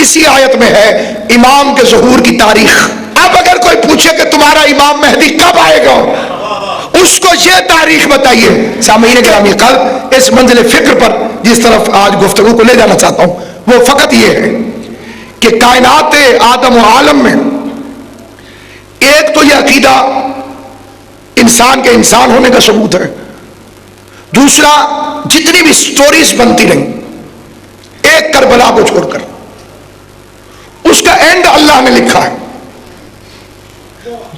اسی آیت میں ہے امام کے ظہور کی تاریخ. اب اگر کوئی پوچھے کہ تمہارا امام مہدی کب آئے گا، اس کو یہ تاریخ بتائیے. سامعین گرامی قدر، اس منزل فکر پر جس طرف آج گفتگو کو لے جانا چاہتا ہوں وہ فقط یہ ہے کہ کائنات آدم و عالم میں ایک تو یہ عقیدہ انسان کے انسان ہونے کا ثبوت ہے، دوسرا جتنی بھی سٹوریز بنتی رہیں ایک کربلا کو چھوڑ کر اس کا اینڈ اللہ نے لکھا ہے.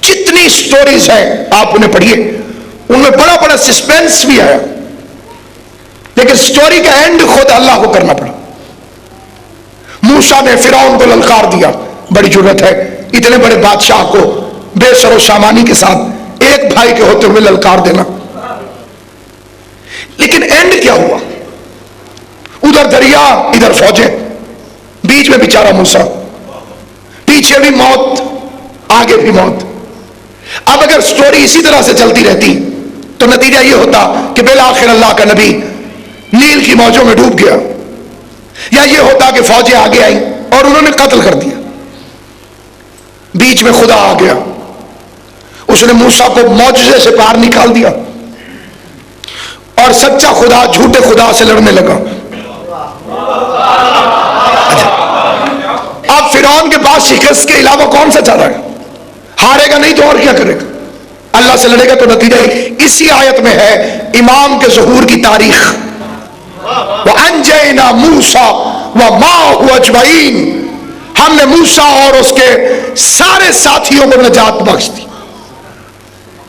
جتنی سٹوریز ہیں آپ انہیں پڑھیے، ان میں بڑا بڑا سسپینس بھی ہے، لیکن سٹوری کا اینڈ خود اللہ کو کرنا پڑا. موسیٰ نے فرعون کو للکار دیا، بڑی جرت ہے اتنے بڑے بادشاہ کو بے سر و سامانی کے ساتھ ایک بھائی کے ہوتے ہوئے للکار دینا. لیکن اینڈ کیا ہوا؟ ادھر دریا ادھر فوجیں، بیچ میں بیچارہ موسیٰ، پیچھے بھی موت آگے بھی موت. اب اگر سٹوری اسی طرح سے چلتی رہتی تو نتیجہ یہ ہوتا کہ بالآخر اللہ کا نبی نیل کی موجوں میں ڈوب گیا، یا یہ ہوتا کہ فوجیں آگے آئیں اور انہوں نے قتل کر دیا. بیچ میں خدا آ گیا، اس نے موسیٰ کو معجزے سے پار نکال دیا اور سچا خدا جھوٹے خدا سے لڑنے لگا. اب فرعون کے پاس شکست کے علاوہ کون سا چارہ ہے؟ ہارے گا نہیں تو اور کیا کرے گا؟ اللہ سے لڑے گا. تو نتیجہ اسی آیت میں ہے امام کے ظہور کی تاریخ. وَأَنْجَيْنَا مُوسَىٰ وَمَعَهُ أَجْمَعِينَ، ہم نے موسیٰ اور اس کے سارے ساتھیوں کو نجات بخش دی.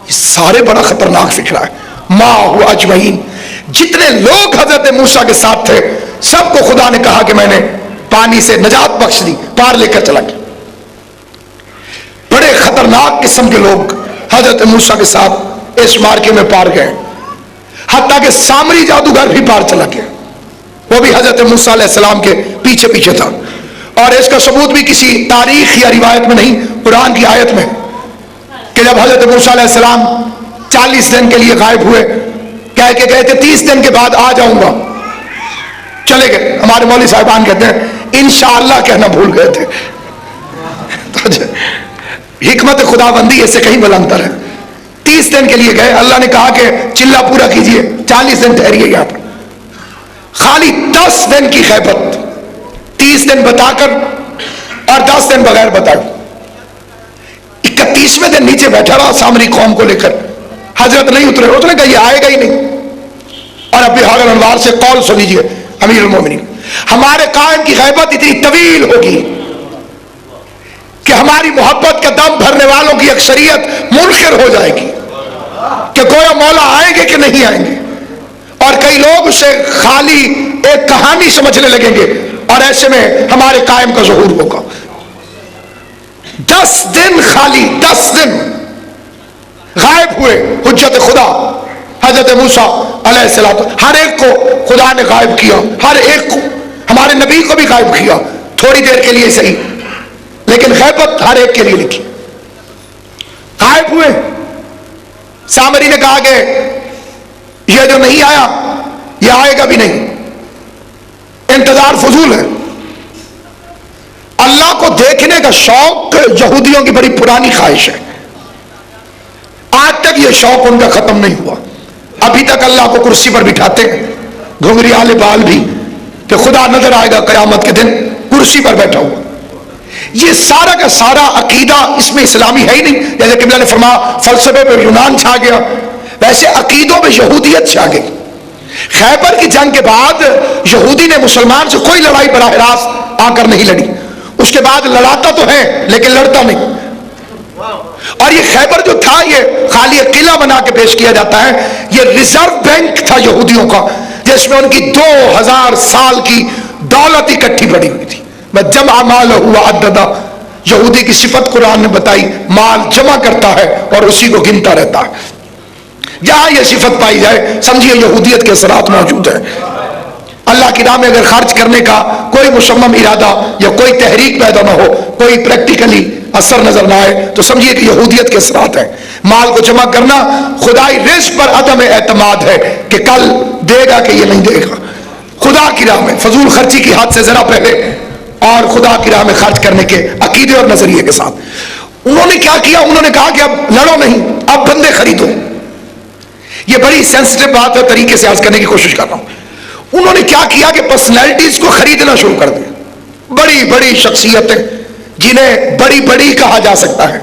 یہ سارے بڑا خطرناک فکرہ ہے. مَعَهُ أَجْمَعِينَ، جتنے لوگ حضرت موسیٰ کے ساتھ تھے سب کو خدا نے کہا کہ میں نے پانی سے نجات بخش دی، پار لے کر چلا گیا. بڑے خطرناک قسم کے لوگ حضرت موسیٰ کے ساتھ اس مارکے میں پار گئے، حتیٰ کہ سامری جادوگر بھی پار چلا گیا، وہ بھی حضرت موسیٰ علیہ السلام کے پیچھے پیچھے تھا. اور اس کا ثبوت بھی کسی تاریخ یا روایت میں نہیں، قرآن کی آیت میں، کہ جب حضرت موسیٰ علیہ السلام 40 دن کے لیے غائب ہوئے، کہہ کے گئے تھے 30 دن کے بعد آ جاؤں گا، چلے گئے. ہمارے مولوی صاحبان کہتے ہیں انشاءاللہ کہنا بھول گئے تھے. حکمت خدا بندی اس سے کہیں بلندر ہے. 30 دن کے لیے گئے، اللہ نے کہا کہ چلہ پورا کیجئے، 40 دن ٹھہریے یہاں پر. خالی 10 دن کی غیبت، 30 دن بتا کر اور 10 دن بغیر بتائے. 31ویں دن نیچے بیٹھا رہا سامری قوم کو لے کر، حضرت نہیں اترے. اس نے کہا یہ آئے گا ہی نہیں. اور اب بہار انوار سے قول سن لیجیے امیر المومنین، ہمارے قائم کی غیبت اتنی طویل ہوگی کہ ہماری محبت کا دم بھرنے والوں کی اکثریت منکر ہو جائے گی کہ گویا مولا آئیں گے کہ نہیں آئیں گے. اور کئی لوگ اسے خالی ایک کہانی سمجھنے لگیں گے، اور ایسے میں ہمارے قائم کا ظہور ہوگا. 10 دن خالی 10 دن غائب ہوئے حجت خدا حضرت موسیٰ علیہ السلام. ہر ایک کو خدا نے غائب کیا، ہر ایک کو، ہمارے نبی کو بھی غائب کیا، تھوڑی دیر کے لیے صحیح، لیکن غیبت ہر ایک کے لیے لکھی. غائب ہوئے. سامری نے کہا کہ یہ جو نہیں آیا یہ آئے گا بھی نہیں، انتظار فضول ہے. اللہ کو دیکھنے کا شوق یہودیوں کی بڑی پرانی خواہش ہے، آج تک یہ شوق ان کا ختم نہیں ہوا. ابھی تک اللہ کو کرسی پر بٹھاتے ہیں گھنگری والے بال بھی کہ خدا نظر آئے گا قیامت کے دن کرسی پر بیٹھا ہوا. یہ سارا کا سارا عقیدہ اس میں اسلامی ہے ہی نہیں. جیسے کہ نے فرمایا فلسفے پہ یونان چھا گیا، ویسے عقیدوں میں یہودیت چھا گئی. خیبر کی جنگ کے بعد یہودی نے مسلمان سے کوئی لڑائی براہ راست آ کر نہیں لڑی. اس کے بعد لڑاتا تو ہے لیکن لڑتا نہیں. اور یہ خیبر جو تھا یہ خالی ایک قلعہ بنا کے پیش کیا جاتا ہے، یہ ریزرو بینک تھا یہودیوں کا، جس میں ان کی 2000 سال کی دولت اکٹھی پڑی ہوئی تھی. جمع مال ہوا عددا، یہودی کی صفت قرآن نے بتائی، مال جمع کرتا ہے اور اسی کو گنتا رہتا ہے. جہاں یہ صفت پائی جائے سمجھیے یہودیت کے اثرات موجود ہیں. اللہ کی راہ میں اگر خرچ کرنے کا کوئی مصمم ارادہ یا کوئی تحریک پیدا نہ ہو، کوئی پریکٹیکلی اثر نظر نہ آئے، تو سمجھیے کہ یہودیت کے اثرات ہیں. مال کو جمع کرنا خدائی رزق پر عدم اعتماد ہے کہ کل دے گا کہ یہ نہیں دے گا. خدا کی راہ میں فضول خرچی کی حد سے ذرا پہلے اور خدا کی راہ میں خرچ کرنے کے عقیدے اور نظریے کے ساتھ. انہوں نے کیا کیا؟ انہوں نے کہا کہ اب لڑو نہیں، اب بندے خریدو. یہ بڑی سینسٹیو بات ہے، طریقے سے عرض کرنے کی کوشش کر رہا ہوں. انہوں نے کیا کیا کہ پرسنالٹیز کو خریدنا شروع کر دیا. بڑی بڑی شخصیتیں جنہیں بڑی بڑی کہا جا سکتا ہے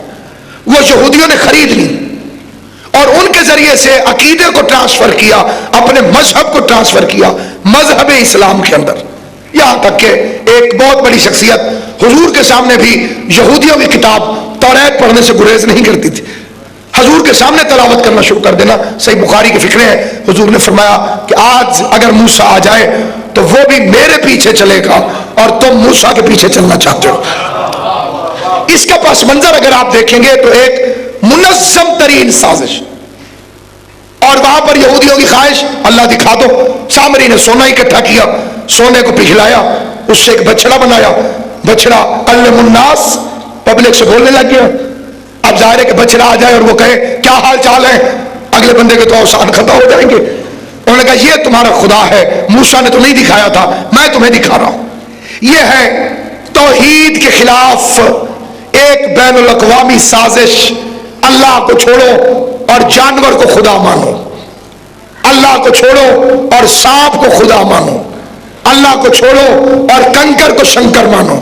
وہ یہودیوں نے خرید لی اور ان کے ذریعے سے عقیدے کو ٹرانسفر کیا، اپنے مذہب کو ٹرانسفر کیا مذہب اسلام کے اندر. یہاں تک کہ ایک بہت بڑی شخصیت حضور کے سامنے بھی یہودیوں کی کتاب توریت پڑھنے سے گریز نہیں کرتی تھی. حضور کے سامنے تلاوت کرنا شروع کر دینا. صحیح بخاری کی فکرے ہیں، حضور نے فرمایا کہ آج اگر موسیٰ آ جائے تو وہ بھی میرے پیچھے چلے گا اور تم موسیٰ کے پیچھے چلنا چاہتے ہو. اس کا پس منظر اگر آپ دیکھیں گے تو ایک منظم ترین سازش. اور وہاں پر یہودیوں کی خواہش، اللہ دکھا دو. سامری نے سونا اکٹھا کیا، سونے کو پگھلایا، اس سے ایک بچڑا بنایا. بچڑا علم الناس پبلک سے بولنے لگ گیا. اب ظاہر ہے کہ بچڑا آ جائے اور وہ کہے کیا حال چال ہے، اگلے بندے کے تو اوسان ختم ہو جائیں گے. انہوں نے کہا یہ تمہارا خدا ہے، موسیٰ نے تو نہیں دکھایا تھا، میں تمہیں دکھا رہا ہوں. یہ ہے توحید کے خلاف ایک بین الاقوامی سازش. اللہ کو چھوڑو اور جانور کو خدا مانو، اللہ کو چھوڑو اور سانپ کو خدا مانو، اللہ کو چھوڑو اور کنکر کو شنکر مانو،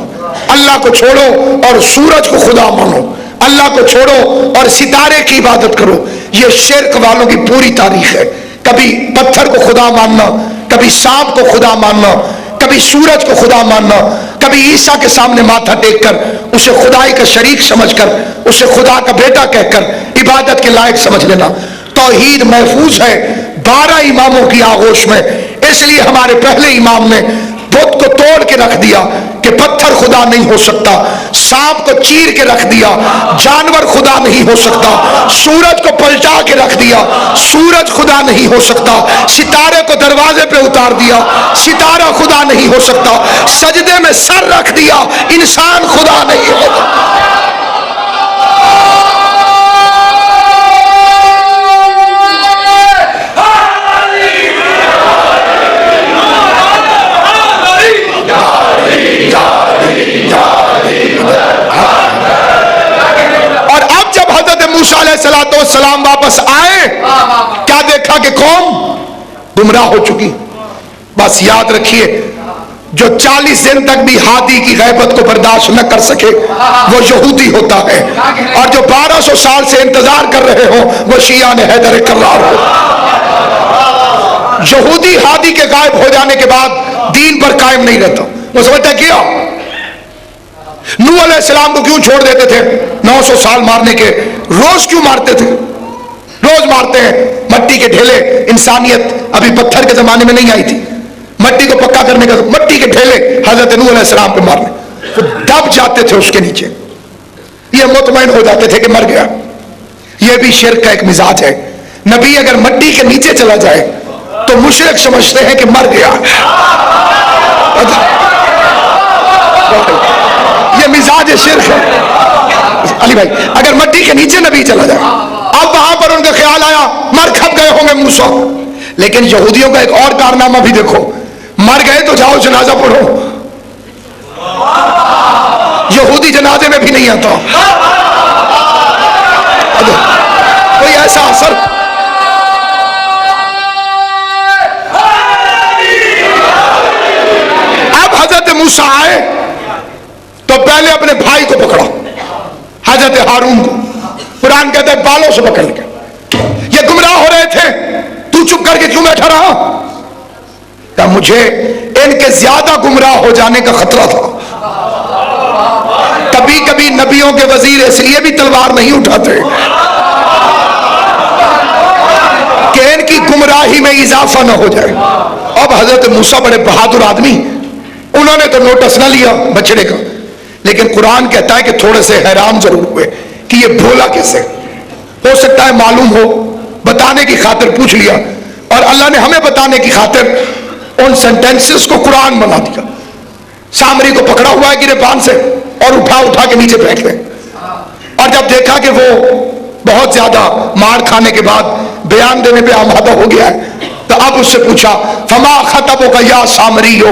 اللہ کو چھوڑو اور سورج کو خدا مانو، اللہ کو چھوڑو اور ستارے کی عبادت کرو. یہ شرک والوں کی پوری تاریخ ہے. کبھی پتھر کو خدا ماننا، کبھی سانپ کو خدا ماننا، کبھی سورج کو خدا ماننا، کبھی عیسیٰ کے سامنے ماتھا ٹیک کر اسے خدائی کا شریک سمجھ کر اسے خدا کا بیٹا کہہ کر عبادت کے لائق سمجھ لینا. توحید محفوظ ہے 12 اماموں کی آغوش میں. اس لیے ہمارے پہلے امام نے بت کو توڑ کے رکھ دیا کہ پتھر خدا نہیں ہو سکتا، سانپ کو چیر کے رکھ دیا جانور خدا نہیں ہو سکتا، سورج کو پلٹا کے رکھ دیا سورج خدا نہیں ہو سکتا، ستارے کو دروازے پہ اتار دیا ستارہ خدا نہیں ہو سکتا، سجدے میں سر رکھ دیا انسان خدا نہیں ہوگا. اور اب جب حضرت موسیٰ علیہ السلام واپس آئے کیا دیکھا کہ قوم گمراہ ہو چکی. بس یاد رکھیے جو 40 دن تک بھی ہادی کی غیبت کو برداشت نہ کر سکے وہ یہودی ہوتا ہے، اور جو 1200 سال سے انتظار کر رہے ہوں وہ شیعان حیدر کرار ہو. یہودی ہادی کے غائب ہو جانے کے بعد دین پر قائم نہیں رہتا. وہ سمجھتا کیا نوح علیہ السلام کو کیوں چھوڑ دیتے تھے 900 سال مارنے کے، روز کیوں مارتے تھے؟ روز مارتے ہیں. مٹی کے ڈھیلے، انسانیت ابھی پتھر کے زمانے میں نہیں آئی تھی، مٹی کو پکا کرنے کا مٹی کے ڈھیلے حضرت نوح علیہ السلام پہ مارنے، وہ دب جاتے تھے اس کے نیچے، یہ مطمئن ہو جاتے تھے کہ مر گیا. یہ بھی شرک کا ایک مزاج ہے. نبی اگر مٹی کے نیچے چلا جائے تو مشرک سمجھتے ہیں کہ مر گیا. یہ مزاج شرک ہے. علی بھائی اگر مٹی کے نیچے نبی چلا جائے، اب وہاں پر ان کا خیال آیا مر کھپ گئے ہوں گے موسیٰ. لیکن یہودیوں کا ایک اور کارنامہ بھی دیکھو، مر گئے تو جاؤ جنازہ پڑھو. یہودی جنازے میں بھی نہیں آتا. کوئی ایسا اثر اب حضرت موسیٰ آئے تو پہلے اپنے بھائی کو پکڑا، حضرت ہارون کو. قرآن کہتا ہے بالوں سے پکڑ کے. یہ گمراہ ہو رہے تھے، تو چپ کر کے کیوں بیٹھا رہا؟ کہ مجھے ان کے زیادہ گمراہ ہو جانے کا خطرہ تھا. کبھی کبھی نبیوں کے وزیر اس لیے بھی تلوار نہیں اٹھاتے کہ ان کی گمراہی میں اضافہ نہ ہو جائے. اب حضرت موسیٰ بڑے بہادر آدمی، انہوں نے تو نوٹس نہ لیا بچڑے کا، لیکن قرآن کہتا ہے کہ تھوڑے سے حیران ضرور ہوئے کہ یہ بولا کیسے. ہو سکتا ہے معلوم ہو، بتانے کی خاطر پوچھ لیا، اور اللہ نے ہمیں بتانے کی خاطر ان سینٹینسز کو قرآن بنا دیا. سامری کو پکڑا ہوا ہے گریبان سے اور اٹھا کے نیچے پھینک دیں. اور جب دیکھا کہ وہ بہت زیادہ مار کھانے کے بعد بیان دینے پہ آمادہ ہو گیا ہے تو اب اس سے پوچھا فما خطبک یا سامری ہو،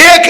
1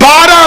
12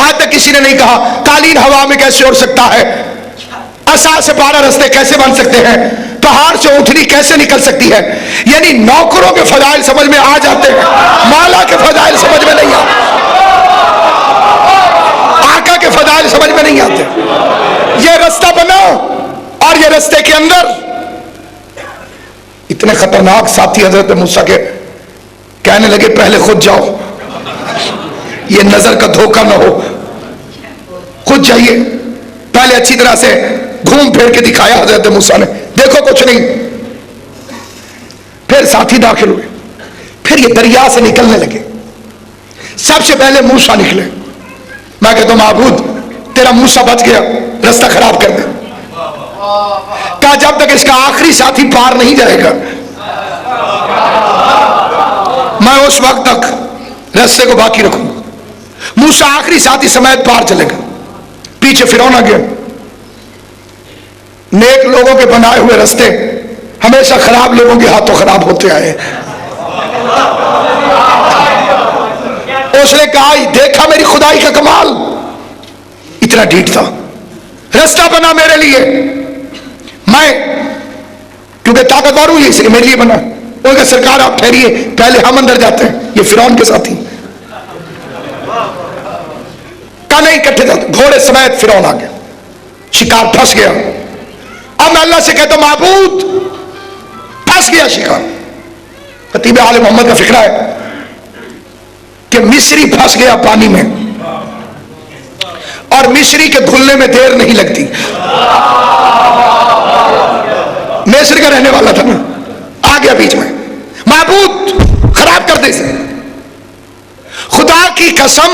آج تک کسی نے نہیں کہا قالین ہوا میں کیسے اڑ سکتا ہے، عصا سے 12 رستے کیسے بن سکتے ہیں، پہاڑ سے اونٹنی کیسے نکل سکتی ہے. یعنی نوکروں کے فضائل سمجھ میں آ جاتے ہیں، مولا کے فضائل سمجھ میں نہیں آتے، آقا کے فضائل سمجھ میں نہیں آتے. یہ رستہ بنا اور یہ رستے کے اندر اتنے خطرناک ساتھی حضرت موسیٰ کے کہنے لگے پہلے خود جاؤ، یہ نظر کا دھوکہ نہ ہو، خود جائیے. پہلے اچھی طرح سے گھوم پھیر کے دکھایا حضرت موسیٰ نے، دیکھو کچھ نہیں. پھر ساتھی داخل ہوئے، پھر یہ دریا سے نکلنے لگے. سب سے پہلے موسیٰ نکلے. میں کہتا ہوں معبود تیرا موسیٰ بچ گیا، رستہ خراب کر دے. کہا جب تک اس کا آخری ساتھی پار نہیں جائے گا میں اس وقت تک رستے کو باقی رکھوں گا. موسیٰ آخری ساتھی سمیت پار چلے گا. پیچھے فرعون آ گیا. نیک لوگوں کے بنائے ہوئے رستے ہمیشہ خراب لوگوں کے ہاتھوں خراب ہوتے آئے. اس نے کہا دیکھا میری خدائی کا کمال، اتنا ڈھیٹ تھا. رستہ بنا میرے لیے، میں کیونکہ طاقتور ہوں اس لیے میرے لیے بنا. وہ کہ سرکار آپ ٹھہریے پہلے ہم اندر جاتے ہیں. یہ فرعون کے ساتھی کا نہیں کٹھے جاتے. گھوڑے سمیت فرعون آ گیا، شکار پھنس گیا. اب میں اللہ سے کہتا ہوں معبود پھنس گیا شکار. خطیب عالم محمد کا فکرہ ہے کہ مصری پھنس گیا پانی میں اور مصری کے دھلنے میں دیر نہیں لگتی. مصر کا رہنے والا تھا نا، آ گیا بیچ میں. معبود خراب کر دے سے. خدا کی قسم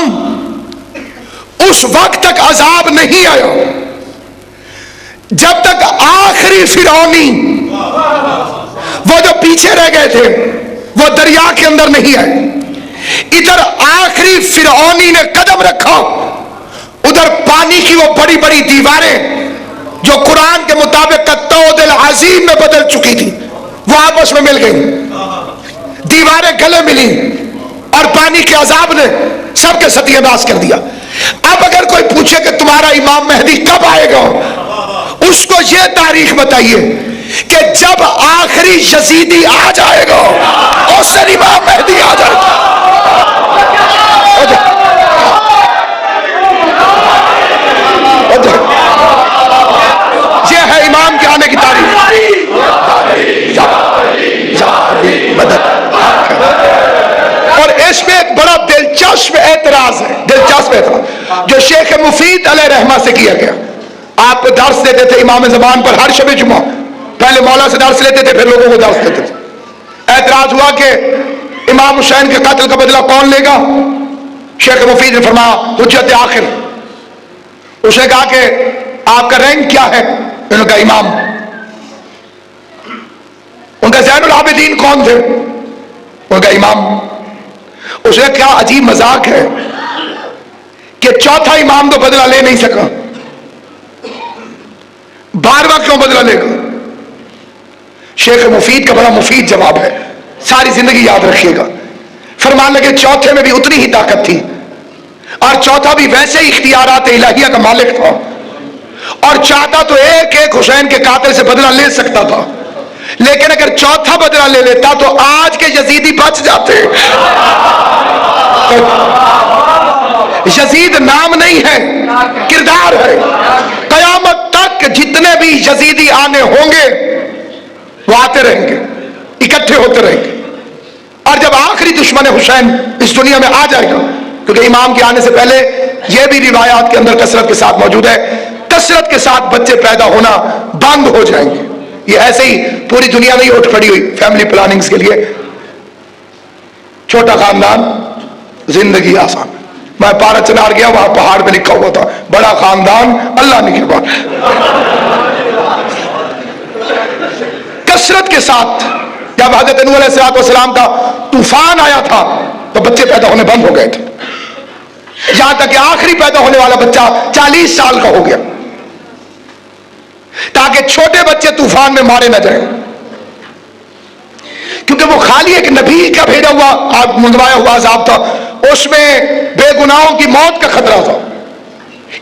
اس وقت تک عذاب نہیں آیا جب تک آخری فرعونی وہ جو پیچھے رہ گئے تھے وہ دریا کے اندر نہیں آئے. ادھر آخری فرعونی نے قدم رکھا، ادھر پانی کی وہ بڑی بڑی دیواریں جو قرآن کے مطابق الطود العظیم میں بدل چکی تھی وہ آپس میں مل گئی. دیواریں گلے ملی اور پانی کے عذاب نے سب کے ستیہ ناش کر دیا. اب اگر کوئی پوچھے کہ تمہارا امام مہدی کب آئے گا، اس کو یہ تاریخ بتائیے کہ جب آخری یزیدی آ جائے گا اس دن امام مہدی آ جائے گا. یہ ہے امام کے آنے کی تاریخ. اور اس میں ایک بڑا دلچسپ اعتراض ہے، دلچسپ اعتراض جو شیخ مفید علیہ رحمہ سے کیا گیا. آپ درس دیتے تھے امام زمان پر ہر شب جمعہ. پہلے مولا سے درس لیتے تھے پھر لوگوں کو درس دیتے تھے. اعتراض ہوا کہ امام حسین کے قتل کا بدلہ کون لے گا. شیخ مفید نے فرمایا حجت آخر. اس نے کہا کہ آپ کا رینک کیا ہے؟ انہوں نے کہا امام. ان کا زین العابدین کون تھے؟ ان کا امام. اس نے کیا عجیب مذاق ہے کہ چوتھا امام تو بدلہ لے نہیں سکا، 12واں کیوں بدلہ لے گا؟ شیخ مفید کا بڑا مفید جواب ہے، ساری زندگی یاد رکھیے گا. فرمان لگے چوتھے میں بھی اتنی ہی طاقت تھی اور چوتھا بھی ویسے ہی اختیارات الہیہ کا مالک تھا اور چاہتا تو ایک ایک حسین کے قاتل سے بدلہ لے سکتا تھا، لیکن اگر چوتھا بدلہ لے لیتا تو آج کے یزیدی بچ جاتے. یزید نام نہیں ہے، کردار ہے. قیامت تک جتنے بھی یزیدی آنے ہوں گے وہ آتے رہیں گے، اکٹھے ہوتے رہیں گے. اور جب آخری دشمن حسین اس دنیا میں آ جائے گا، کیونکہ امام کے آنے سے پہلے یہ بھی روایات کے اندر کثرت کے ساتھ موجود ہے، کثرت کے ساتھ بچے پیدا ہونا بند ہو جائیں گے. یہ ایسے ہی پوری دنیا نہیں اٹھ کھڑی ہوئی فیملی پلاننگز کے لیے. چھوٹا خاندان زندگی آسان. میں پارا چنار گیا، وہاں پہاڑ پہ لکھا ہوا تھا بڑا خاندان اللہ نگہبان. کثرت کے ساتھ جب حضرت نوح علیہ السلام کا طوفان آیا تھا تو بچے پیدا ہونے بند ہو گئے تھے، یہاں تک کہ آخری پیدا ہونے والا بچہ 40 سال کا ہو گیا تاکہ چھوٹے بچے طوفان میں مارے نہ جائیں. کیونکہ وہ خالی ایک نبی کا بھیجا ہوا منگوایا ہوا عذاب تھا، اس میں بے گناہوں کی موت کا خطرہ تھا.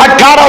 18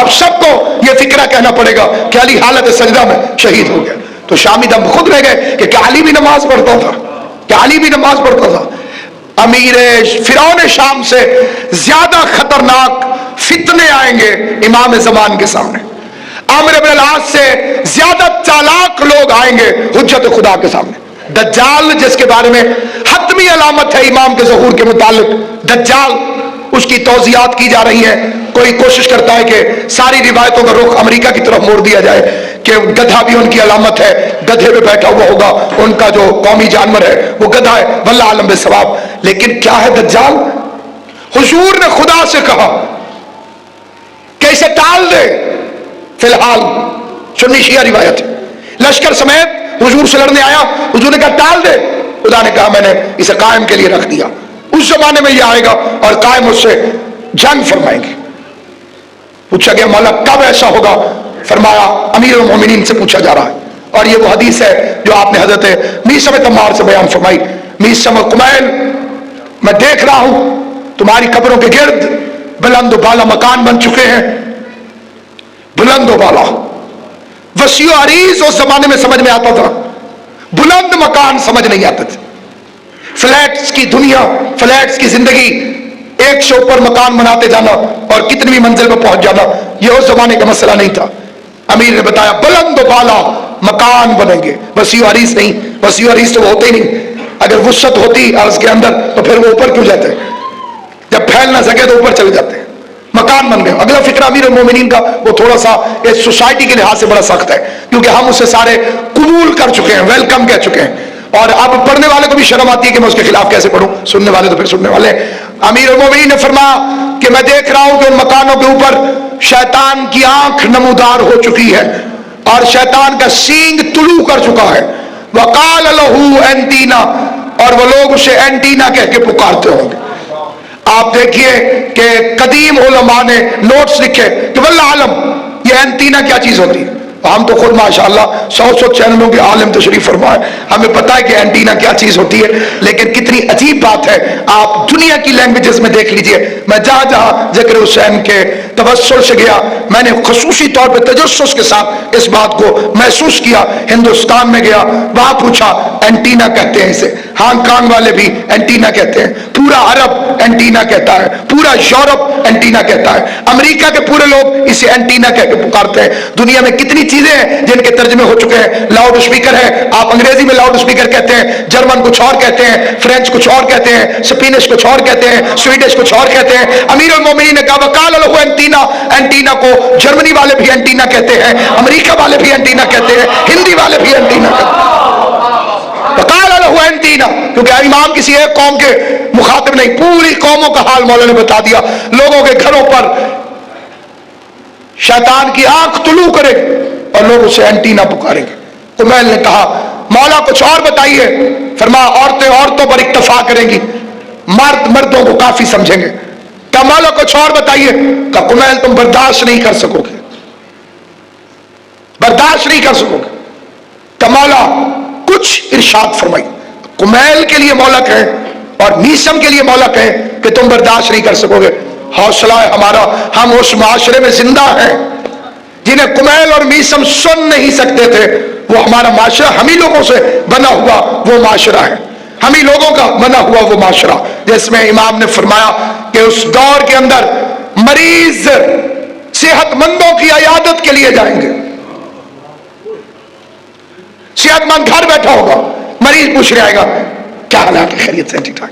اب سب کو یہ فکرہ کہنا پڑے گا کہ علی حالت سجدہ میں شہید ہو گیا. تو شامی دم خود رہ گئے کہ کیا علی بھی نماز پڑھتا تھا؟ کیا علی بھی نماز پڑھتا تھا؟ امیر فرعون شام سے زیادہ خطرناک فتنے آئیں گے امام زمان کے سامنے. عامر بن العاص سے زیادہ چالاک لوگ آئیں گے حجت خدا کے سامنے. دجال جس کے بارے میں حتمی علامت ہے امام کے ظہور کے متعلق، دجال، اس کی توضیحات کی جا رہی ہیں. کوئی کوشش کرتا ہے کہ ساری روایتوں کا رخ امریکہ کی طرف موڑ دیا جائے کہ گدھا بھی ان کی علامت ہے، گدھے پہ بیٹھا ہوا ہوگا، ان کا جو قومی جانور ہے وہ گدھا ہے. واللہ عالم بالصواب. لیکن کیا ہے دجال؟ حضور نے خدا سے کہا کہ اسے ٹال دے. فی الحال سنی شیعہ روایت ہے، لشکر سمیت حضور سے لڑنے آیا، حضور نے کہا ٹال دے. خدا نے کہا میں نے اسے قائم کے لیے رکھ دیا. اس زمانے میں یہ آئے گا اور قائم اس سے جنگ فرمائیں گے. پوچھا گیا مولا کب ایسا ہوگا؟ فرمایا امیر المومنین سے پوچھا جا رہا ہے. اور یہ وہ حدیث ہے جو آپ نے حضرت میثم تمار سے بیان فرمائی. میثم کمیل، میں دیکھ رہا ہوں تمہاری قبروں کے گرد بلند و بالا مکان بن چکے ہیں. بلند و بالا، وسیع و عریض اس زمانے میں سمجھ میں آتا تھا، بلند مکان سمجھ نہیں آتے تھے. فلیٹس کی دنیا، فلیٹس کی زندگی، ایک سے اوپر مکان بناتے جانا اور کتنی منزل پہ پہنچ جانا، یہ اس زمانے کا مسئلہ نہیں تھا. امیر نے بتایا بلند و بالا مکان بنیں گے، وسیع و عریض نہیں. وسیع و عریض تو وہ ہوتے ہی نہیں. اگر وسعت ہوتی عرض کے اندر تو پھر وہ اوپر کیوں جاتے؟ جب پھیل نہ سکے تو اوپر چلے جاتے ہیں. مکان بن گئے. اگلا فکرہ امیر المومنین کا وہ تھوڑا سا اس سوسائٹی کے لحاظ سے بڑا سخت ہے، کیونکہ ہم اسے سارے قبول کر چکے ہیں، ویلکم کہہ چکے ہیں. اور اب پڑھنے والے کو بھی شرم آتی ہے کہ میں اس کے خلاف کیسے پڑھوں. سننے والے تو پھر سننے والے. امیر المومنین نے فرمایا کہ میں دیکھ رہا ہوں کہ ان مکانوں کے اوپر شیطان کی آنکھ نمودار ہو چکی ہے اور شیطان کا سینگ طلوع کر چکا ہے. وقال له اینٹینا، اور وہ لوگ اسے اینٹینا کہہ کے پکارتے ہوں گے. آپ دیکھیے کہ قدیم علماء نے نوٹس لکھے کہ واللہ عالم یہ اینٹینا کیا چیز ہوتی ہے. ہم تو خود ماشاءاللہ 100 چینلوں کے عالم تشریف فرمائے، ہمیں پتہ ہے کہ اینٹینا کیا چیز ہوتی ہے. لیکن کتنی عجیب بات ہے، آپ دنیا کی لینگویجز میں دیکھ لیجئے. میں جہاں جہاں ذکر حسین کے توسل سے گیا، میں نے خصوصی طور پہ تجسس کے ساتھ اس بات کو محسوس کیا. ہندوستان میں گیا، وہاں پوچھا اینٹینا کہتے ہیں اسے. ہانگ کانگ والے بھی اینٹینا کہتے ہیں، پورا عرب اینٹینا کہتا ہے، پورا یورپ اینٹینا کہتا ہے، امریکہ کے پورے لوگ اسے اینٹینا کہہ کے پکارتے ہیں. دنیا میں کتنی چیزیں ہیں جن کے ترجمے ہو چکے ہیں. لاؤڈ اسپیکر ہے، آپ انگریزی میں لاؤڈ اسپیکر کہتے ہیں، جرمن کچھ اور کہتے ہیں، فرینچ کچھ اور کہتے ہیں، اسپینش کچھ اور کہتے ہیں، سویڈش کچھ اور کہتے ہیں. امیر المومنین نے کہا وقال له اینٹینا، اینٹینا کو جرمنی والے بھی اینٹینا کہتے ہیں، امریکہ والے بھی اینٹینا کہتے ہیں، ہندی والے بھی اینٹینا کہتے ہیں. وقال له اینٹینا، کیونکہ امام کسی ایک قوم کے مخاطب نہیں، پوری قوموں کا حال مولا نے بتا دیا. لوگوں کے گھروں پر شیطان کی آنکھ طلوع کرے اور لوگ اسے اینٹینا پکاریں گے. کمیل نے کہا مولا کچھ اور بتائیے. فرمایا عورتیں عورتوں پر اکتفا کریں گی، مرد مردوں کو کافی سمجھیں گے. کہا مولا کچھ اور بتائیے. کہا کمیل تم برداشت نہیں کر سکو گے، برداشت نہیں کر سکو گے. کہا مولا کچھ ارشاد فرمائی. کمیل کے لیے مولا کہیں اور میثم کے لیے مولا کہیں کہ تم برداشت نہیں کر سکو گے. حوصلہ ہے ہمارا، ہم اس معاشرے میں زندہ ہیں جنہیں کمیل اور میثم سن نہیں سکتے تھے. وہ ہمارا معاشرہ ہم ہی لوگوں سے بنا ہوا وہ معاشرہ ہے، ہم ہی لوگوں کا بنا ہوا وہ معاشرہ جس میں امام نے فرمایا کہ اس دور کے اندر مریض صحت مندوں کی عیادت کے لیے جائیں گے. صحت مند گھر بیٹھا ہوگا، مریض پوچھ رہے آئے گا کیا حالات ہے، خیریت سے ٹھیک ٹھاک.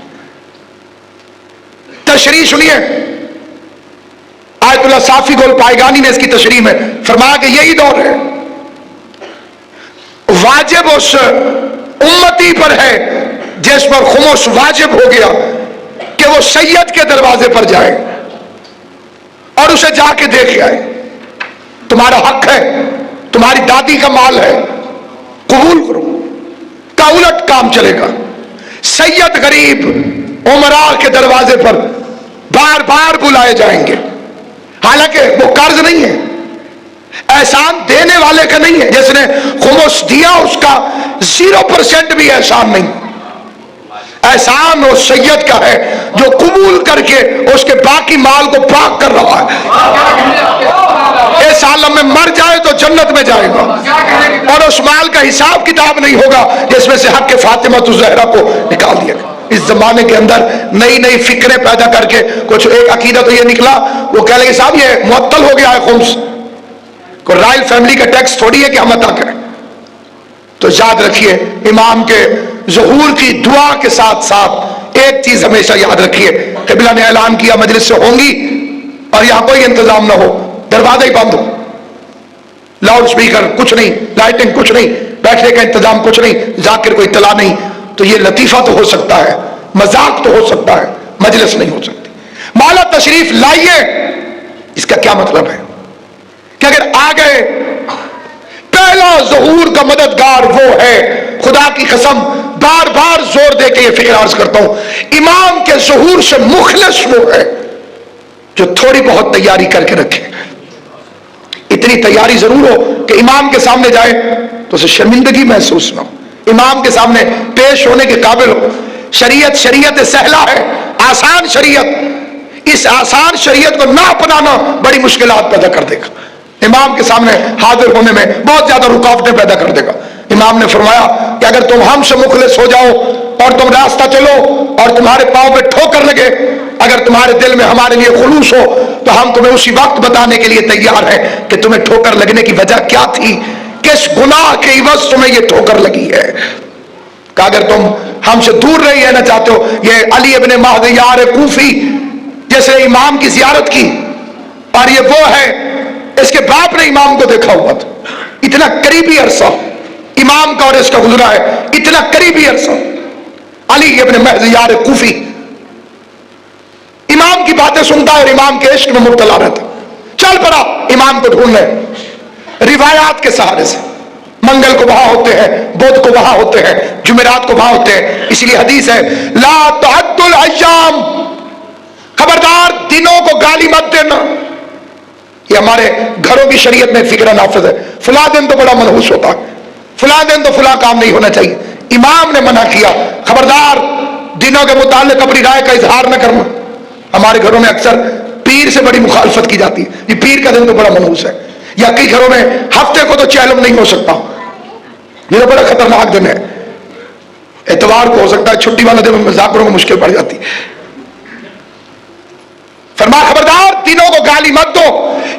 تشریح سنیے، آیت اللہ صافی گول پائیگانی نے اس کی تشریح میں فرمایا کہ یہی دور ہے، واجب اس امتی پر ہے جس پر خمس واجب ہو گیا کہ وہ سید کے دروازے پر جائے اور اسے جا کے دیکھ آئے. تمہارا حق ہے، تمہاری دادی کا مال ہے، قبول کرو. کا الٹ کام چلے گا. سید غریب عمراء کے دروازے پر بار بار بلائے جائیں گے، حالانکہ وہ قرض نہیں ہے، احسان دینے والے کا نہیں ہے. جس نے خمس دیا اس کا 0% بھی احسان نہیں. احسان اس سید کا ہے جو قبول کر کے اس کے باقی مال کو پاک کر رہا ہے. اس عالم میں مر جائے تو جنت میں جائے گا، اور اس مال کا حساب کتاب نہیں ہوگا جس میں سے حق فاطمہ الزہرا کو نکال دیا گیا. اس زمانے کے اندر نئی نئی فکریں پیدا کر کے کچھ ایک عقیدہ تو یہ نکلا، وہ کہہ لگے صاحب یہ معطل ہو گیا ہے خمس، کوئی رائل فیملی کا ٹیکس تھوڑی ہے کہ ہم عطا کریں. تو یاد رکھیے امام کے ظہور کی دعا کے ساتھ ساتھ ایک چیز ہمیشہ یاد رکھیے، قبلہ نے اعلان کیا مجلس سے ہوں گی اور یہاں کوئی انتظام نہ ہو، دروازہ ہی بند ہو، لاؤڈ سپیکر کچھ نہیں، لائٹنگ کچھ نہیں، بیٹھنے کا انتظام کچھ نہیں، ذاکر کو اطلاع نہیں. تو یہ لطیفہ تو ہو سکتا ہے، مذاق تو ہو سکتا ہے، مجلس نہیں ہو سکتی. مولا تشریف لائیے، اس کا کیا مطلب ہے کہ اگر آ گئے، پہلا ظہور کا مددگار وہ ہے. خدا کی قسم بار بار زور دے کے یہ فکر عرض کرتا ہوں، امام کے ظہور سے مخلص وہ ہے جو تھوڑی بہت تیاری کر کے رکھے. اتنی تیاری ضرور ہو کہ امام کے سامنے جائے تو اسے شرمندگی محسوس نہ ہو، امام کے سامنے پیش ہونے کے قابل ہو. شریعت سہلا ہے، آسان شریعت، اس آسان شریعت کو نہ اپنانا بڑی مشکلات پیدا کر دے گا، امام کے سامنے حاضر ہونے میں بہت زیادہ رکاوٹیں پیدا کر دے گا. امام نے فرمایا کہ اگر تم ہم سے مخلص ہو جاؤ اور تم راستہ چلو اور تمہارے پاؤں پہ ٹھوکر لگے، اگر تمہارے دل میں ہمارے لیے خلوص ہو تو ہم تمہیں اسی وقت بتانے کے لیے تیار ہیں کہ تمہیں ٹھوکر لگنے کی وجہ کیا تھی، کس گناہ کے عوض تمہیں یہ ٹھوکر لگی ہے. کہ اگر تم ہم سے دور رہی رہنا چاہتے ہو، یہ علی ابن مہدیار کوفی جس نے امام کی زیارت کی، اور یہ وہ ہے اس کے باپ نے امام کو دیکھا ہوا تھا، اتنا قریبی عرصہ امام کا اور اس کا گزرا ہے، اتنا قریبی عرصہ. علی ابن مہدیار کوفی امام کی باتیں سنتا ہے اور امام کے عشق میں مبتلا رہتا. چل پڑا امام کو ڈھونڈنے، روایات کے سہارے سے. منگل کو وہاں ہوتے ہیں، بدھ کو وہاں ہوتے ہیں، جمعرات کو وہاں ہوتے ہیں. اس لیے حدیث ہے لا تعد الایام، خبردار دنوں کو گالی مت دینا. یہ ہمارے گھروں کی شریعت میں فکر نافذ ہے، فلاں دن تو بڑا منحوس ہوتا ہے، فلاں دن تو فلاں کام نہیں ہونا چاہیے. امام نے منع کیا، خبردار دنوں کے متعلق اپنی رائے کا اظہار نہ کرنا. ہمارے گھروں میں اکثر پیر سے بڑی مخالفت کی جاتی ہے، یہ پیر کا دن تو بڑا منحوس ہے، یا کئی گھروں میں ہفتے کو تو چہلم نہیں ہو سکتا، یہ تو بڑا خطرناک دن ہے. اتوار کو ہو سکتا ہے، چھٹی والا دن مذاکروں کو مشکل پڑ جاتی. فرمایا خبردار دنوں کو گالی مت دو،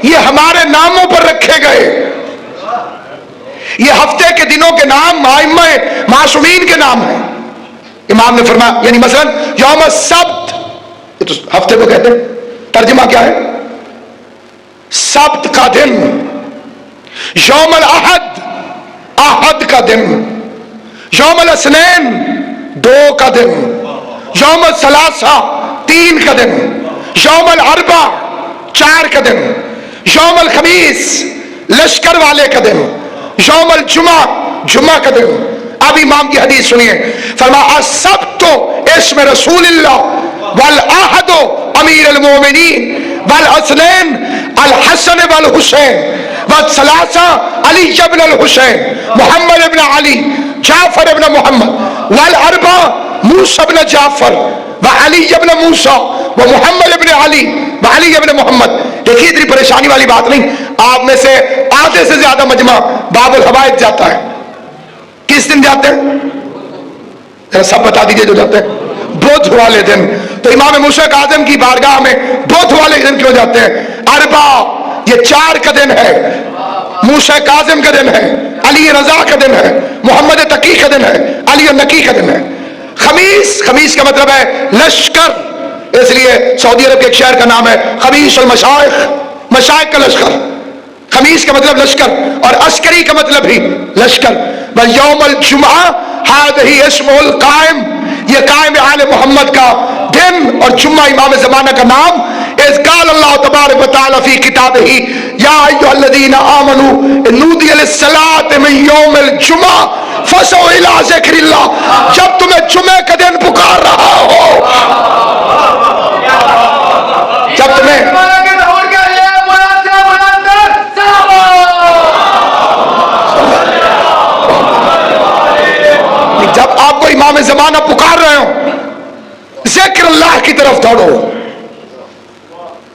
یہ ہمارے ناموں پر رکھے گئے، یہ ہفتے کے دنوں کے نام ائمہ معصومین کے نام ہیں. امام نے فرمایا یعنی مثلا یوم السبت، یہ تو ہفتے کو کہتے ہیں، ترجمہ کیا ہے؟ سبت کا دن. یوم الاحد، احد کا دن. یوم الاثنین، 2 کا دن. یوم الثلاثہ، 3 کا دن. یوم الاربع، 4 کا دن. یوم الخمیس، لشکر والے کا دن. یوم الجمعہ، جمعہ کا دن. اب امام کی حدیث سنیے، فرمایا السبت اسم رسول اللہ، والاحد امیر المومنین، والاثنین الحسن والحسین، والثلاثہ علی ابن الحسین، محمد ابن علی، جعفر ابن محمد، والاربع موسیٰ ابن جعفر، وعلی ابن موسیٰ، ومحمد ابن علی، وعلی ابن محمد. دیکھیے اتنی پریشانی والی بات نہیں، آپ میں سے آدھے سے زیادہ مجمع باب الحوائج جاتا ہے. کس دن جاتے ہیں؟ سب بتا دیجئے جو جاتے ہیں. بدھ والے دن. تو امام موسیٰ کاظم کی بارگاہ میں بدھ والے دن کیوں جاتے ہیں؟ اربع یہ 4 کا دن ہے، موسیٰ کاظم کا دن ہے، علی رضا کا دن ہے، محمد تقی کا دن ہے، علی النقی کا دن ہے. خمیس، خمیس کا مطلب ہے لشکر، اس لیے سعودی عرب کے ایک شہر کا نام ہے خمیس المشائخ، مشائخ کا لشکر. خمیس کا مطلب لشکر، اور عسکری کا مطلب ہی لشکر. یوم الجمعہ ہذہ اسم القائم، یہ قائم آل محمد کا دن، اور جمعہ امام زمانہ کا نام. اذ قال اللہ تبارک و تعالی فی کتابہ یا ایھا الذین آمنوا نودی للصلاۃ من یوم الجمعہ فسعوا الی ذکر اللہ. جب تمہیں جمعے کا دن پکار رہا ہو، جب تمہیں جب آپ کو امام زمانہ پکار رہے ہوں ذکر اللہ کی طرف دوڑو،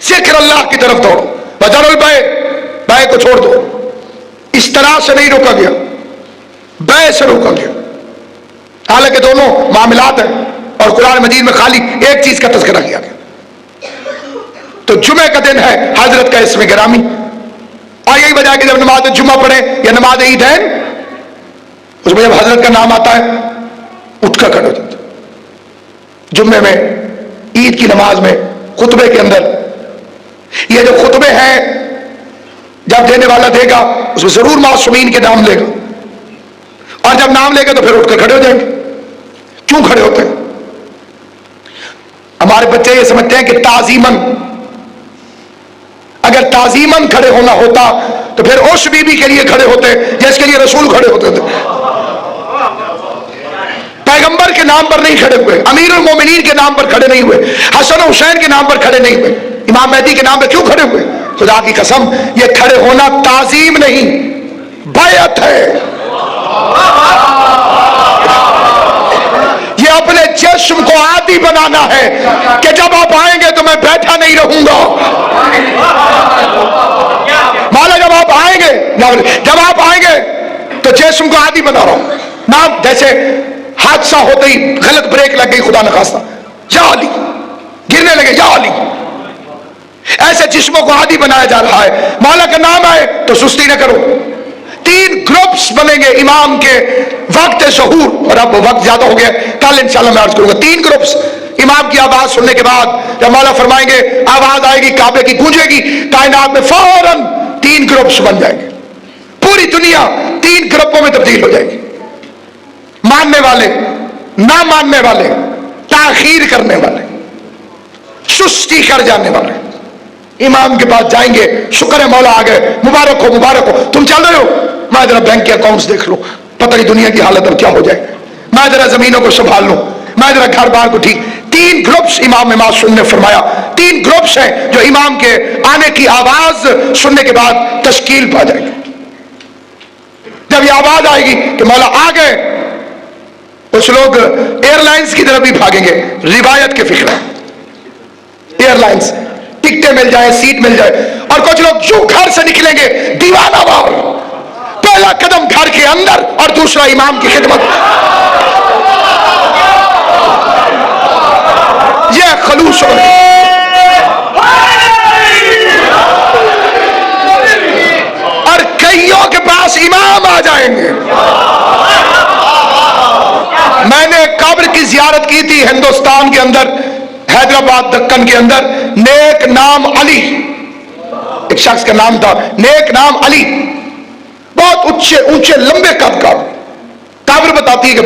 ذکر اللہ کی طرف دوڑو. بدل البے، بے کو چھوڑ دو. اس طرح سے نہیں روکا گیا، بے سے روکا گیا. حالانکہ دونوں معاملات ہیں اور قرآن مجید میں خالی ایک چیز کا تذکرہ کیا گیا. تو جمعہ کا دن ہے حضرت کا اسم گرامی، اور یہی وجہ ہے کہ جب نماز جمعہ پڑھیں یا نماز عیدین، اس میں جب حضرت کا نام آتا ہے اٹھ کر کھڑے ہو جاتے. جمعے میں، عید کی نماز میں، خطبے کے اندر یہ جو خطبے ہیں جب دینے والا دے گا اس میں ضرور معصومین کے نام لے گا، اور جب نام لے گا تو پھر اٹھ کر کھڑے ہو جائیں گے. کیوں کھڑے ہوتے ہیں؟ ہمارے بچے یہ سمجھتے ہیں کہ تعظیمن، اگر تعظیمن کھڑے ہونا ہوتا تو پھر اس بی بی کے لیے کھڑے ہوتے جس کے لیے رسول کھڑے ہوتے تھے. پیغمبر کے نام پر نہیں کھڑے ہوئے، امیر المومنین کے نام پر کھڑے نہیں ہوئے، حسن و حسین کے نام پر کھڑے نہیں ہوئے، امام مہدی کے نام پر کیوں کھڑے ہوئے؟ خدا کی قسم یہ کھڑے ہونا تعظیم نہیں، بیعت ہے. یہ اپنے جسم کو عادی بنانا ہے کہ جب آپ آئیں گے تو میں بیٹھا نہیں رہوں گا. مولا جب آپ آئیں گے تو جسم کو عادی بنا رہا ہوں. نام جیسے حادثہ ہوتے ہی غلط بریک لگ گئی خدا نخواستہ، یا علی، گرنے لگے یا علی، ایسے جسموں کو عادی بنایا جا رہا ہے. مولا کا نام آئے تو سستی نہ کرو. 3 گروپس بنیں گے امام کے وقت ظہور، اور اب وقت زیادہ ہو گیا، کل انشاءاللہ میں عرض کروں گا. 3 گروپس امام کی آواز سننے کے بعد جب مولا فرمائیں گے آواز آئے گی کعبے کی گونجے گی، کائنات میں فوراً 3 گروپس بن جائیں گے. پوری دنیا 3 گروپوں میں تبدیل ہو جائے گی. ماننے والے، نہ ماننے والے، تاخیر کرنے والے، سستی کر جانے والے. امام کے پاس جائیں گے، شکر ہے مولا آ گئے، مبارک ہو مبارک ہو. تم چل رہے ہو؟ میں ذرا بینک کے اکاؤنٹس دیکھ لوں، پتہ نہیں دنیا کی حالت اب کیا ہو جائے. میں ذرا زمینوں کو سنبھال لوں، میں ذرا گھر بار کو ٹھیک. 3 گروپس امام معصوم نے فرمایا، 3 گروپس ہیں جو امام کے آنے کی آواز سننے کے بعد تشکیل پا جائیں گے. جب یہ آواز آئے گی کہ مولا آ گئے، کچھ لوگ ایئر لائنز کی طرف بھی بھاگیں گے. روایت کے فکر ہے، ایئر لائنز ٹکٹیں مل جائیں، سیٹ مل جائے. اور کچھ لوگ جو گھر سے نکلیں گے دیوانہ وار، پہلا قدم گھر کے اندر اور دوسرا امام کی خدمت. یہ خلوص ہو. اور کئیوں کے پاس امام آ جائیں گے. میں نے قبر کی زیارت کی تھی ہندوستان کے اندر، حیدرآباد دکن کے اندر. نیک نام علی، ایک شخص کا نام تھا نیک نام علی، بہت اونچے اونچے لمبے قد کا. قبر بتاتی ہے کہ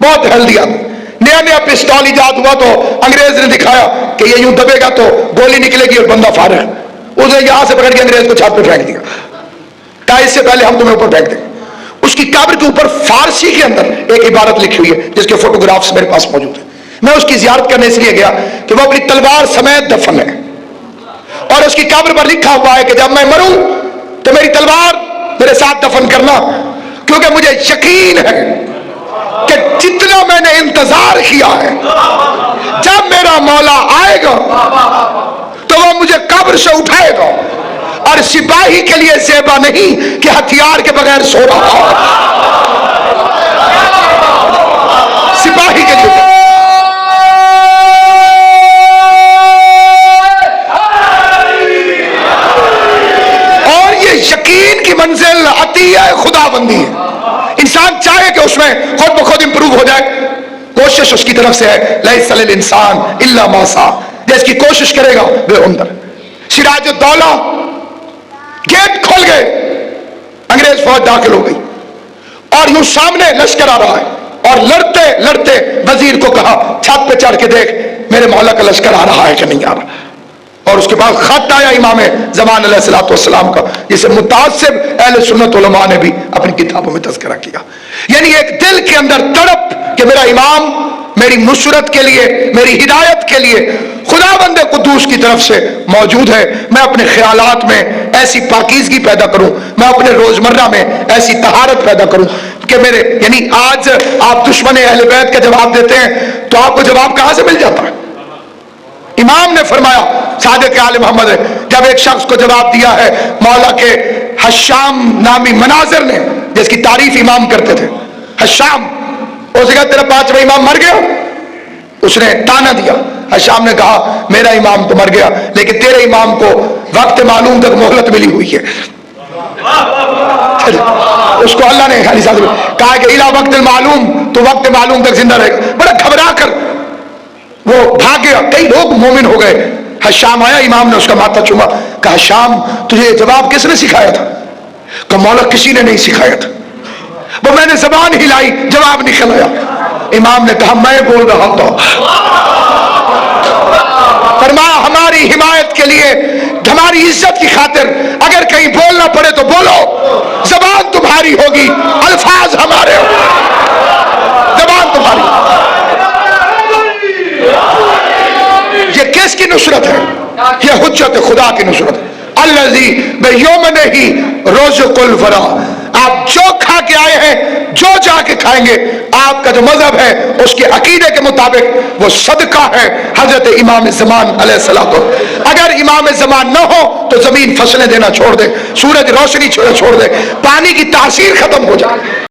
بہت ہیلدی آدمی. نیا نیا پستول ایجاد ہوا تو انگریز نے دکھایا کہ یہ یوں دبے گا تو گولی نکلے گی اور بندہ فارغ. اس نے یہاں سے پکڑ کے انگریز کو چھات پہ پھینک دیا، کہا اس سے پہلے ہم تمہیں اوپر پھینک دیں گے. اس کی قبر کے اوپر فارسی کے اندر ایک عبارت لکھی ہوئی ہے جس کے فوٹوگرافس میرے پاس موجود ہیں. میں اس کی زیارت کرنے اس لیے گیا کہ وہ اپنی تلوار سمیت دفن ہے، اور اس کی قبر پر لکھا ہوا ہے کہ جب میں مروں تو میری تلوار میرے ساتھ دفن کرنا، کیونکہ مجھے یقین ہے کہ جتنا میں نے انتظار کیا ہے جب میرا مولا آئے گا تو وہ مجھے قبر سے اٹھائے گا. اور سپاہی کے لیے زیبا نہیں کہ ہتھیار کے بغیر سو رہا ہو، سپاہی کے لیے. اور یہ یقین کی منزل عطیہ خدا بندی ہے. انسان چاہے کہ اس میں خود بخود امپروو ہو جائے، کوشش اس کی طرف سے ہے. لیس للانسان الا ما سعى، جس کی کوشش کرے گا وہ اندر. سراج الدولہ گیٹ کھول گئے، انگریز فوج داخل ہو گئی، اور یوں سامنے لشکر آ رہا ہے، اور لڑتے لڑتے وزیر کو کہا چھت پہ چڑھ کے دیکھ میرے مولا کا لشکر آ رہا ہے کہ نہیں آ رہا. اور اس کے بعد خط آیا امام زمان علیہ الصلوۃ والسلام کا، جسے متعصب اہل سنت علماء نے بھی اپنی کتابوں میں تذکرہ کیا. یعنی ایک دل کے اندر تڑپ کہ میرا امام میری نصرت کے لیے، میری ہدایت کے لیے خدا بند قدوس کی طرف سے موجود ہے. میں اپنے خیالات میں ایسی پاکیزگی پیدا کروں، میں اپنے روزمرہ میں ایسی طہارت پیدا کروں کہ میرے یعنی آج آپ دشمن اہل بیت کا جواب دیتے ہیں تو آپ کو جواب کہاں سے مل جاتا ہے؟ امام نے فرمایا صادق آل محمد ہے، جب ایک شخص کو جواب دیا ہے مولا کے حشام نامی مناظر نے، جس کی تعریف امام کرتے تھے، حشام، اس نے کہا تیرا پانچواں امام مر گیا، اس نے تانا دیا، حشام نے کہا میرا امام تو مر گیا لیکن تیرے امام کو وقت معلوم تک مہلت ملی ہوئی ہے۔ اس کو اللہ نے کہا کہ الا وقت معلوم، تو وقت معلوم تک زندہ رہے گا۔ بڑا گھبرا کر وہ بھاگ گیا، کئی لوگ مومن ہو گئے۔ حشام آیا، امام نے اس کا ماتھا چوما، کہا حشام تجھے یہ جواب کس نے سکھایا تھا؟ کہ مولا کسی نے نہیں سکھایا تھا، وہ میں نے زبان ہلائی جواب نکل آیا۔ امام نے کہا میں بول رہا تھا۔ فرمایا ہماری حمایت کے لیے، ہماری عزت کی خاطر اگر کہیں بولنا پڑے تو بولو، زبان تمہاری ہوگی، الفاظ ہمارے ہوں، زبان تمہاری۔ یہ کس کی نصرت ہے؟ یہ حجت خدا کی نصرت ہے۔ الذی بیومنہ رزق الورا، آپ جو کھا کے آئے ہیں، جو جا کے کھائیں گے، آپ کا جو مذہب ہے اس کے عقیدے کے مطابق وہ صدقہ ہے حضرت امام زمان علیہ السلام کو۔ اگر امام زمان نہ ہو تو زمین فصلیں دینا چھوڑ دے، سورج روشنی چھوڑ دے، پانی کی تاثیر ختم ہو جائے۔